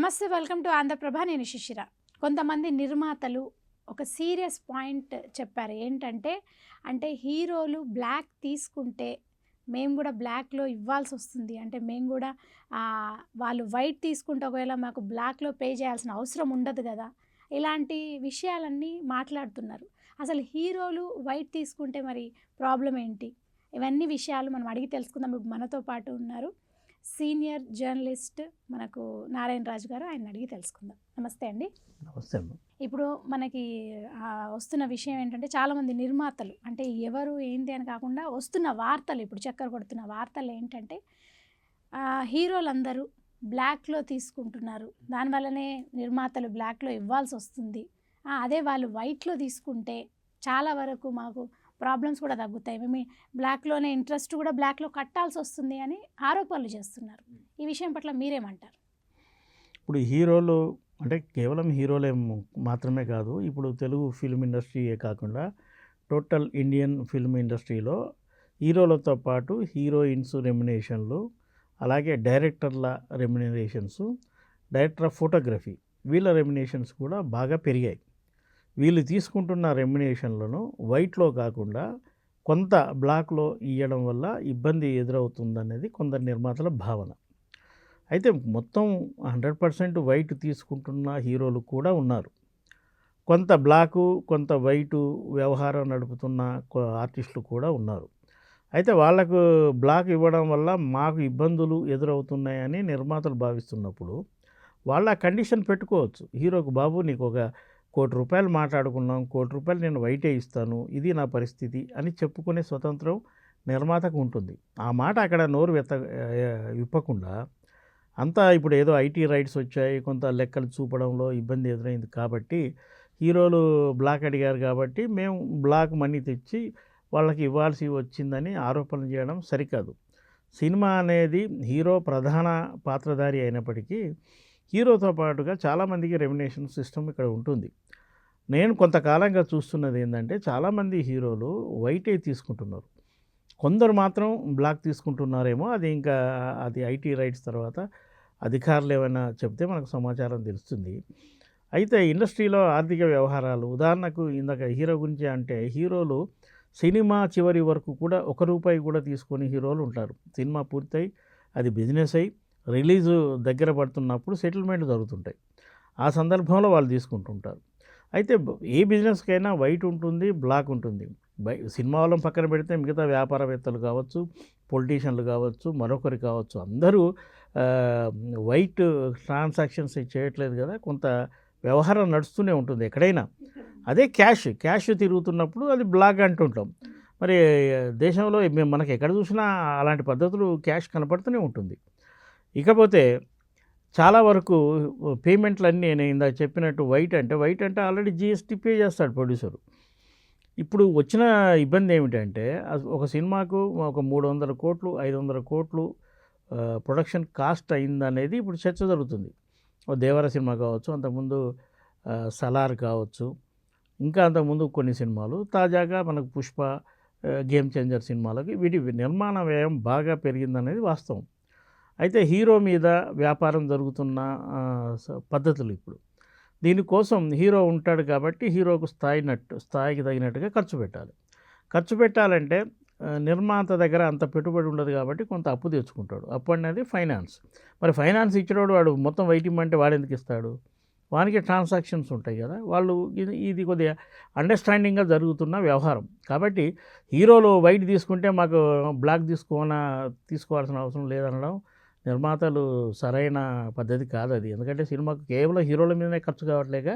నమస్తే, welcome to Andhraprabha. నేను శిశిర. కొంతమంది నిర్మాతలు ఒక సీరియస్ పాయింట్ చెప్పారు. ఏంటంటే, హీరోలు బ్లాక్ తీసుకుంటే మేము కూడా బ్లాక్‌లో ఇవ్వాల్సొస్తుంది. అంటే మేము కూడా వాళ్ళు వైట్ తీసుకుంటే ఒకవేళ మాకు బ్లాక్‌లో పే చేయాల్సిన అవసరం ఉండదు గదా! ఇలాంటి విషయాలన్నీ మాట్లాడుతున్నారు. అసలు హీరోలు వైట్ తీసుకుంటే మరి ప్రాబ్లమ్ ఏంటి? ఇవన్నీ విషయాలు మనం అడిగి తెలుసుకుందాం. ఇప్పుడు మనతో పాటు ఉన్నారు సీనియర్ జర్నలిస్ట్ మనకు నారాయణ రాజు గారు. ఆయన్ని అడిగి తెలుసుకుందాం. నమస్తే అండి. నమస్తే అమ్మ. ఇప్పుడు మనకి వస్తున్న విషయం ఏంటంటే, చాలామంది నిర్మాతలు అంటే ఎవరు ఏంటి అని కాకుండా వస్తున్న వార్తలు, ఇప్పుడు చక్కర కొడుతున్న వార్తలు ఏంటంటే, హీరోలందరూ బ్లాక్‌లో తీసుకుంటున్నారు. దానివల్లనే నిర్మాతలు బ్లాక్‌లో ఇవ్వాల్సి వస్తుంది. అదే వాళ్ళు వైట్‌లో తీసుకుంటే చాలా వరకు మాకు ప్రాబ్లమ్స్ కూడా తగ్గుతాయి. మేము బ్లాక్‌లోనే ఇంట్రెస్ట్ కూడా బ్లాక్‌లో కట్టాల్సి వస్తుంది అని ఆరోపణలు చేస్తున్నారు. ఈ విషయం పట్ల మీరేమంటారు? ఇప్పుడు హీరోలు అంటే కేవలం హీరోలే మాత్రమే కాదు, ఇప్పుడు తెలుగు ఫిల్మ్ ఇండస్ట్రీయే కాకుండా టోటల్ ఇండియన్ ఫిల్మ్ ఇండస్ట్రీలో హీరోలతో పాటు హీరోయిన్స్ రెమ్యునరేషన్లు, అలాగే డైరెక్టర్ల రెమ్యునరేషన్స్, డైరెక్టర్ ఆఫ్ ఫోటోగ్రఫీ వీళ్ళ రెమ్యునరేషన్స్ కూడా బాగా పెరిగాయి. వీళ్ళు తీసుకుంటున్న రెమ్యునరేషన్లను వైట్లో కాకుండా కొంత బ్లాక్లో ఇవ్వడం వల్ల ఇబ్బంది ఎదురవుతుందనేది కొందరు నిర్మాతల భావన. అయితే మొత్తం 100% వైట్ తీసుకుంటున్న హీరోలు కూడా ఉన్నారు. కొంత బ్లాకు, కొంత వైటు వ్యవహారం నడుపుతున్న ఆర్టిస్టులు కూడా ఉన్నారు. అయితే వాళ్లకు బ్లాక్ ఇవ్వడం వల్ల మాకు ఇబ్బందులు ఎదురవుతున్నాయని నిర్మాతలు భావిస్తున్నప్పుడు వాళ్ళ కండిషన్ పెట్టుకోవచ్చు. హీరోకు, బాబు నీకు ఒక ₹1,00,00,000 మాట్లాడుకున్నాం, ₹1,00,00,000 నేను వైటే ఇస్తాను, ఇది నా పరిస్థితి అని చెప్పుకునే స్వతంత్రం నిర్మాతకు ఉంటుంది. ఆ మాట అక్కడ నోరు విప్పకుండా అంతా ఇప్పుడు ఏదో ఐటీ రైట్స్ వచ్చాయి, కొంత లెక్కలు చూపడంలో ఇబ్బంది ఎదురైంది కాబట్టి హీరోలు బ్లాక్ అడిగారు కాబట్టి మేము బ్లాక్ మనీ తెచ్చి వాళ్ళకి ఇవ్వాల్సి వచ్చిందని ఆరోపణలు చేయడం సరికాదు. సినిమా అనేది హీరో ప్రధాన పాత్రధారి అయినప్పటికీ హీరోతో పాటుగా చాలామందికి రెమ్యునరేషన్ సిస్టమ్ ఇక్కడ ఉంటుంది. నేను కొంతకాలంగా చూస్తున్నది ఏంటంటే, చాలామంది హీరోలు వైటే తీసుకుంటున్నారు, కొందరు మాత్రం బ్లాక్ తీసుకుంటున్నారేమో. అది ఐటీ రైట్స్ తర్వాత అధికారులు ఏమైనా చెప్తే మనకు సమాచారం తెలుస్తుంది. అయితే ఇండస్ట్రీలో ఆర్థిక వ్యవహారాలు, ఉదాహరణకు ఇందాక హీరో గురించి అంటే, హీరోలు సినిమా చివరి వరకు కూడా ₹1 కూడా తీసుకొని హీరోలు ఉంటారు. సినిమా పూర్తయి అది బిజినెస్ అయ్యి రిలీజు దగ్గర పడుతున్నప్పుడు సెటిల్మెంట్ జరుగుతుంటాయి. ఆ సందర్భంలో వాళ్ళు తీసుకుంటుంటారు. అయితే ఏ బిజినెస్కైనా వైట్ ఉంటుంది, బ్లాక్ ఉంటుంది. సినిమా వాళ్ళని పక్కన పెడితే మిగతా వ్యాపారవేత్తలు కావచ్చు, పొలిటీషియన్లు కావచ్చు, మరొకరు కావచ్చు, అందరూ వైట్ ట్రాన్సాక్షన్స్ చేయట్లేదు కదా. కొంత వ్యవహారం నడుస్తూనే ఉంటుంది ఎక్కడైనా. అదే క్యాష్ తిరుగుతున్నప్పుడు అది బ్లాక్ అంటుంటాం. మరి దేశంలో మనకి ఎక్కడ చూసినా అలాంటి పద్ధతులు క్యాష్ కనపడుతూనే ఉంటుంది. ఇకపోతే చాలా వరకు పేమెంట్లన్నీ నేను ఇందాక చెప్పినట్టు వైట్ అంటే ఆల్రెడీ జీఎస్టీ పే చేస్తాడు ప్రొడ్యూసరు. ఇప్పుడు వచ్చిన ఇబ్బంది ఏమిటంటే, ఒక సినిమాకు ఒక 300 కోట్లు 500 కోట్లు ప్రొడక్షన్ కాస్ట్ అయిందనేది ఇప్పుడు చర్చ జరుగుతుంది. దేవర సినిమా కావచ్చు, అంతకుముందు సలార్ కావచ్చు, ఇంకా అంతకుముందు కొన్ని సినిమాలు, తాజాగా మనకు పుష్ప, గేమ్ చేంజర్ సినిమాలకి వీటి నిర్మాణ వ్యయం బాగా పెరిగిందనేది వాస్తవం. అయితే హీరో మీద వ్యాపారం జరుగుతున్న పద్ధతులు ఇప్పుడు. దీనికోసం హీరో ఉంటాడు కాబట్టి హీరోకు స్థాయికి తగినట్టుగా ఖర్చు పెట్టాలంటే నిర్మాత దగ్గర అంత పెట్టుబడి ఉండదు కాబట్టి కొంత అప్పు తెచ్చుకుంటాడు. అప్పు అనేది ఫైనాన్స్. మరి ఫైనాన్స్ ఇచ్చినోడు వాడు మొత్తం వైట్ ఇమ్మంటే వాడు ఎందుకు ఇస్తాడు? వానికి ట్రాన్సాక్షన్స్ ఉంటాయి కదా. వాళ్ళు ఇది కొద్దిగా అండర్స్టాండింగ్గా జరుగుతున్న వ్యవహారం కాబట్టి హీరోలు వైట్ తీసుకుంటే మాకు బ్లాక్ తీసుకోవాల్సిన అవసరం లేదనడం నిర్మాతలు సరైన పద్ధతి కాదు అది. ఎందుకంటే సినిమాకు కేవలం హీరోల మీదనే ఖర్చు కావట్లేక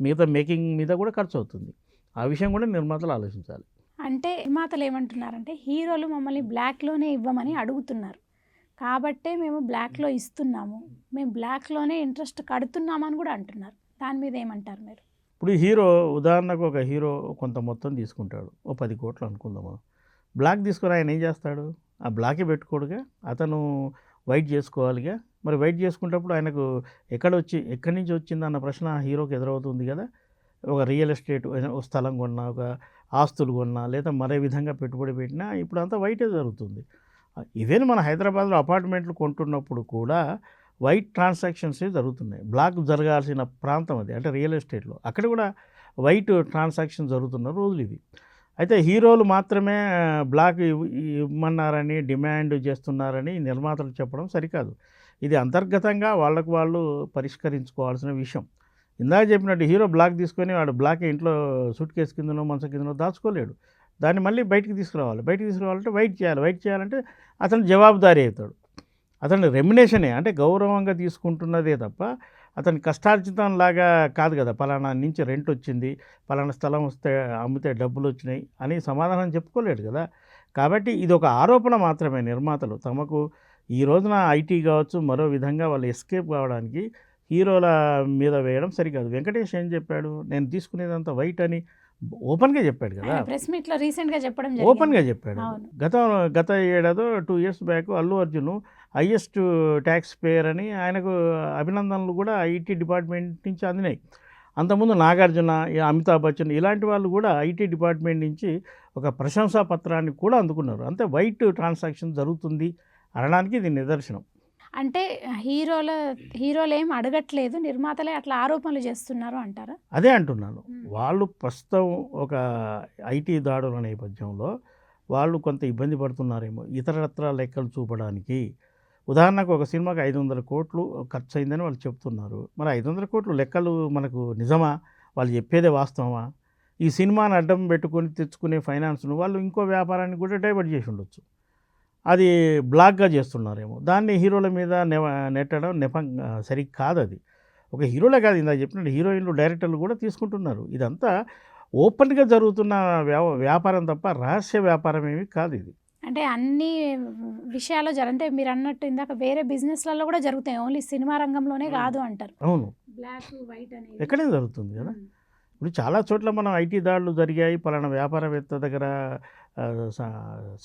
మిగతా మేకింగ్ మీద కూడా ఖర్చు అవుతుంది. ఆ విషయం కూడా నిర్మాతలు ఆలోచించాలి. అంటే నిర్మాతలు ఏమంటున్నారంటే, హీరోలు మమ్మల్ని బ్లాక్‌లోనే ఇవ్వమని అడుగుతున్నారు కాబట్టే మేము బ్లాక్‌లో ఇస్తున్నాము, మేము బ్లాక్‌లోనే ఇంట్రెస్ట్ కడుతున్నామని కూడా అంటున్నారు. దాని మీద ఏమంటారు మీరు? ఇప్పుడు హీరో, ఉదాహరణకు ఒక హీరో కొంత మొత్తం తీసుకుంటాడు, ఓ 10 కోట్లు అనుకుందాము. బ్లాక్ తీసుకొని ఆయన ఏం చేస్తాడు? ఆ బ్లాకే పెట్టుకోడుగా, అతను వైట్ చేసుకోవాలిగా. మరి వైట్ చేసుకునేటప్పుడు ఆయనకు ఎక్కడి నుంచి వచ్చిందన్న ప్రశ్న ఆ హీరోకి ఎదురవుతుంది కదా. ఒక రియల్ ఎస్టేట్, ఒక స్థలం కొన్నా, ఒక ఆస్తులు కొన్నా, లేదా మరే విధంగా పెట్టుబడి పెట్టినా ఇప్పుడు అంతా వైటే జరుగుతుంది. ఈవెన్ మన హైదరాబాద్లో అపార్ట్మెంట్లు కొంటున్నప్పుడు కూడా వైట్ ట్రాన్సాక్షన్సే జరుగుతున్నాయి. బ్లాక్ జరగాల్సిన ప్రాంతం అది, అంటే రియల్ ఎస్టేట్లో అక్కడ కూడా వైట్ ట్రాన్సాక్షన్ జరుగుతున్న రోజులు ఇవి. అయితే హీరోలు మాత్రమే బ్లాక్ ఇవ్వమన్నారని డిమాండ్ చేస్తున్నారని నిర్మాతలు చెప్పడం సరికాదు. ఇది అంతర్గతంగా వాళ్ళకు వాళ్ళు పరిష్కరించుకోవాల్సిన విషయం. ఇందాక చెప్పినట్టు హీరో బ్లాక్ తీసుకొని వాడు బ్లాక్ ఇంట్లో సూట్ కేసు కిందనో మంచం కిందనో దాచుకోలేడు. దాన్ని మళ్ళీ బయటికి తీసుకురావాలి. బయటికి తీసుకురావాలంటే వెయిట్ చేయాలి. వెయిట్ చేయాలంటే అతను జవాబుదారీ అవుతాడు. అతని రెమ్యునేషనే, అంటే గౌరవంగా తీసుకుంటున్నదే తప్ప అతని కష్టార్జితంలాగా కాదు కదా. పలానా నుంచి రెంట్ వచ్చింది, పలానా స్థలం వస్తే అమ్మితే డబ్బులు వచ్చినాయి అని సమాధానం చెప్పుకోలేడు కదా. కాబట్టి ఇది ఒక ఆరోపణ మాత్రమే. నిర్మాతలు తమకు ఈ రోజున ఐటీ కావచ్చు మరో విధంగా వాళ్ళు ఎస్కేప్ కావడానికి హీరోల మీద వేయడం సరికాదు. వెంకటేష్ ఏం చెప్పాడు, నేను తీసుకునేదంతా వైట్ అని ఓపెన్గా చెప్పాడు కదా. ప్రెస్ మీట్లో రీసెంట్గా చెప్పడం ఓపెన్గా చెప్పాడు. గత ఏడాదో 2 years back Allu Arjun highest tax payer అని ఆయనకు అభినందనలు కూడా ఐటీ డిపార్ట్మెంట్ నుంచి అందినాయి. అంతకుముందు నాగార్జున, అమితాబ్ బచ్చన్ ఇలాంటి వాళ్ళు కూడా ఐటీ డిపార్ట్మెంట్ నుంచి ఒక ప్రశంసా పత్రాన్ని కూడా అందుకున్నారు. అంతే వైట్ ట్రాన్సాక్షన్ జరుగుతుంది అనడానికి ఇది నిదర్శనం. అంటే హీరోలు ఏం అడగట్లేదు, నిర్మాతలే అట్లా ఆరోపణలు చేస్తున్నారు అంటారా? అదే అంటున్నాను. వాళ్ళు ప్రస్తుతం ఒక ఐటీ దాడుల నేపథ్యంలో వాళ్ళు కొంత ఇబ్బంది పడుతున్నారేమో ఇతరత్ర లెక్కలు చూపడానికి. ఉదాహరణకు ఒక సినిమాకి 500 కోట్లు ఖర్చు అయిందని వాళ్ళు చెప్తున్నారు. మరి 500 కోట్లు లెక్కలు మనకు నిజమా? వాళ్ళు చెప్పేదే వాస్తవమా? ఈ సినిమాని అడ్డం పెట్టుకొని తెచ్చుకునే ఫైనాన్స్ను వాళ్ళు ఇంకో వ్యాపారాన్ని కూడా డైవర్ట్ చేసి ఉండొచ్చు. అది బ్లాక్గా చేస్తున్నారేమో. దాన్ని హీరోల మీద నెట్టడం సరి కాదు. అది ఒక హీరోలే కాదు, ఇందాక చెప్పినట్టు హీరోయిన్లు, డైరెక్టర్లు కూడా తీసుకుంటున్నారు. ఇదంతా ఓపెన్గా జరుగుతున్న వ్యాపారం తప్ప రహస్య వ్యాపారం ఏమి కాదు ఇది. అంటే అన్ని విషయాల్లో అంటే మీరు అన్నట్టు ఇందాక వేరే బిజినెస్లలో కూడా జరుగుతాయి, ఓన్లీ సినిమా రంగంలోనే కాదు అంటారు. అవును, బ్లాక్ వైట్ అనేది ఎక్కడైనా జరుగుతుంది కదా. ఇప్పుడు చాలా చోట్ల మనం ఐటీ దాడులు జరిగాయి, పలానా వ్యాపారవేత్త దగ్గర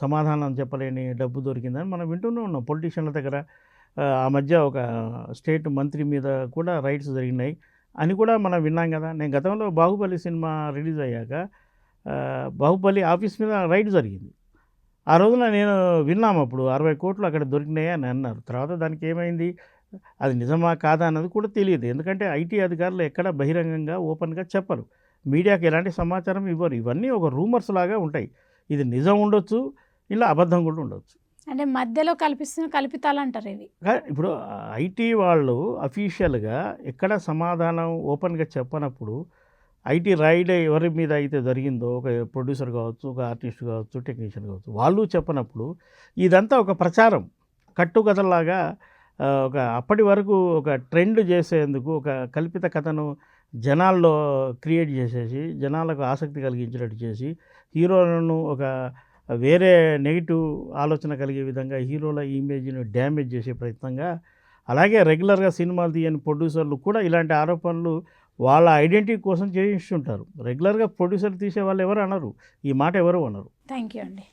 సమాధానం చెప్పలేని డబ్బు దొరికిందని మనం వింటూనే ఉన్నాం. పొలిటీషియన్ల దగ్గర ఆ మధ్య ఒక స్టేట్ మంత్రి మీద కూడా రైట్స్ జరిగినాయి అని కూడా మనం విన్నాం కదా. నేను గతంలో బాహుబలి సినిమా రిలీజ్ అయ్యాక బాహుబలి ఆఫీస్ మీద రైడ్ జరిగింది. ఆ రోజున నేను విన్నాము, అప్పుడు 60 కోట్లు అక్కడ దొరికినాయి అని అన్నారు. తర్వాత దానికి ఏమైంది, అది నిజమా కాదా అన్నది కూడా తెలియదు. ఎందుకంటే ఐటీ అధికారులు ఎక్కడ బహిరంగంగా ఓపెన్గా చెప్పరు, మీడియాకి ఎలాంటి సమాచారం ఇవ్వరు. ఇవన్నీ ఒక రూమర్స్ లాగా ఉంటాయి. ఇది నిజం ఉండొచ్చు, ఇలా అబద్ధం కూడా ఉండొచ్చు. అంటే మధ్యలో కల్పితాలు అంటారు ఇవి. ఇప్పుడు ఐటీ వాళ్ళు అఫీషియల్గా ఎక్కడ సమాధానం ఓపెన్గా చెప్పనప్పుడు ఐటీ రైడ్ ఎవరి మీద అయితే జరిగిందో, ఒక ప్రొడ్యూసర్ కావచ్చు, ఒక ఆర్టిస్ట్ కావచ్చు, టెక్నీషియన్ కావచ్చు, వాళ్ళు చెప్పనప్పుడు ఇదంతా ఒక ప్రచారం కట్టుకథలాగా ఒక అప్పటి వరకు ఒక ట్రెండ్ చేసేందుకు ఒక కల్పిత కథను జనాల్లో క్రియేట్ చేసేసి జనాలకు ఆసక్తి కలిగించేటట్టు చేసి హీరోలను ఒక వేరే నెగిటివ్ ఆలోచన కలిగే విధంగా హీరోల ఇమేజ్ను డ్యామేజ్ చేసే ప్రయత్నంగా, అలాగే రెగ్యులర్గా సినిమాలు తీయని ప్రొడ్యూసర్లు కూడా ఇలాంటి ఆరోపణలు వాళ్ళ ఐడెంటిటీ కోసం చేయిస్తుంటారు. రెగ్యులర్గా ప్రొడ్యూసర్ తీసే వాళ్ళు ఎవరు అనరు, ఈ మాట ఎవరు అనరు. థ్యాంక్ యూ అండి.